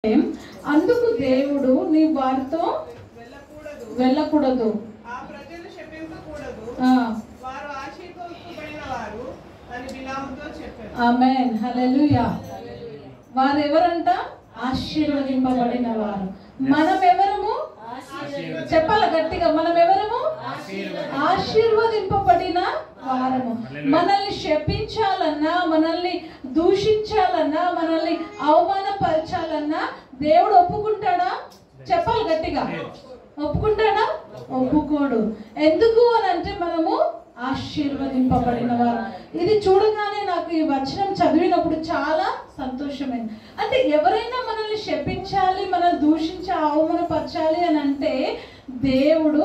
అందుకు దేవుడు నీ వారితో వెళ్ళకూడదు, ఆమేన్ హల్లెలూయా. వారెవరంట? ఆశీర్వదింపబడిన వారు. మనం ఎవరము? చెప్పాల గట్టిగా, మనం ఎవరము? ఆశీర్వదింపబడిన వారము. మనల్ని శపించాలన్నా, మనల్ని దూషించాలన్నా, మనల్ని అవమానపరచాలన్నా దేవుడు ఒప్పుకుంటాడా? చెప్పాలి గట్టిగా, ఒప్పుకుంటాడా? ఒప్పుకోడు. ఎందుకు అని అంటే మనము ఆశీర్వదింపబడిన వారు. ఇది చూడగానే నాకు ఈ వచనం చదివినప్పుడు చాలా సంతోషమైంది. అంటే ఎవరైనా మనల్ని శపించాలి, మనల్ని దూషించి అవమానపరచాలి అని అంటే దేవుడు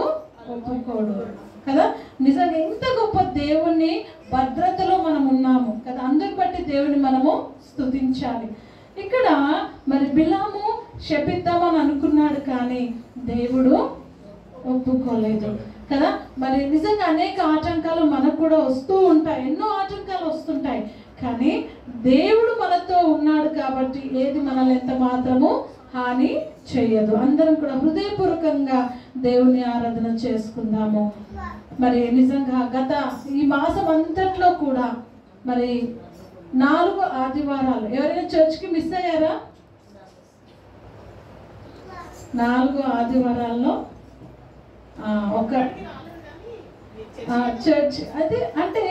ఒప్పుకోడు కదా. నిజంగా ఎంత గొప్ప దేవుని భద్రతలో మనం ఉన్నాము కదా. అందుకు బట్టి దేవుని మనము స్తుతించాలి. ఇక్కడ మరి బిలాము శపిద్దామని అనుకున్నాడు, కానీ దేవుడు ఒప్పుకోలేదు కదా. మరి నిజంగా అనేక ఆటంకాలు మనకు కూడా వస్తూ ఉంటాయి, ఎన్నో ఆటంకాలు వస్తుంటాయి, కానీ దేవుడు మనతో ఉన్నాడు కాబట్టి ఏది మనల్ని ఎంత మాత్రము హాని చేయదు. అందరం కూడా హృదయపూర్వకంగా దేవుని ఆరాధన చేసుకుందాము. మరి నిజంగా గత ఈ మాసం అంతట్లో కూడా మరి 4 ఆదివారాలు ఎవరైనా చర్చ్కి మిస్ అయ్యారా? 4 ఆదివారాల్లో ఒక చర్చ్ అది అంటే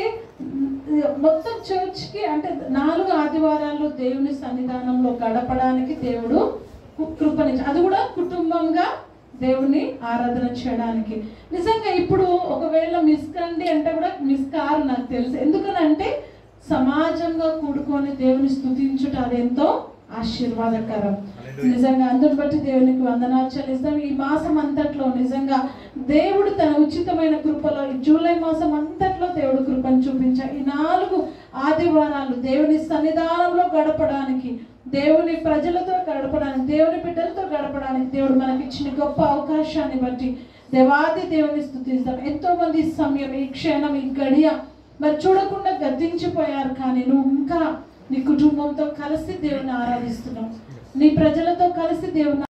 మొత్తం చర్చ్కి అంటే 4 ఆదివారాలు దేవుని సన్నిధానంలో గడపడానికి దేవుడు కృపనిచ్చి, అది కూడా కుటుంబంగా దేవుని ఆరాధన చేయడానికి. నిజంగా ఇప్పుడు ఒకవేళ మిస్ కండి అంటే కూడా మిస్ కారు నాకు తెలుసు. ఎందుకనంటే సమాజంగా కూడుకొని దేవుని స్తుతించుట అది ఎంతో ఆశీర్వాదకరం. నిజంగా అందుని బట్టి దేవునికి వందనాలు చెల్లిస్తాం. ఈ మాసం అంతట్లో నిజంగా దేవుడు తన ఉచితమైన కృపలో ఈ జూలై మాసం అంతట్లో దేవుడు కృపను చూపించాడు. ఈ 4 ఆదివారాలు దేవుని సన్నిధానంలో గడపడానికి, దేవుని ప్రజలతో గడపడానికి, దేవుని బిడ్డలతో గడపడానికి దేవుడు మనకి ఇచ్చిన గొప్ప అవకాశాన్ని బట్టి దేవాది దేవుని స్తుతిస్తాం. ఎంతో మంది సమయం, ఈ క్షణం, ఈ గడియ మరి చూడకుండా గద్దించిపోయారు, కానీ నువ్వు ఇంకా నీ కుటుంబంతో కలిసి దేవుని ఆరాధిస్తున్నావు, నీ ప్రజలతో కలిసి దేవుని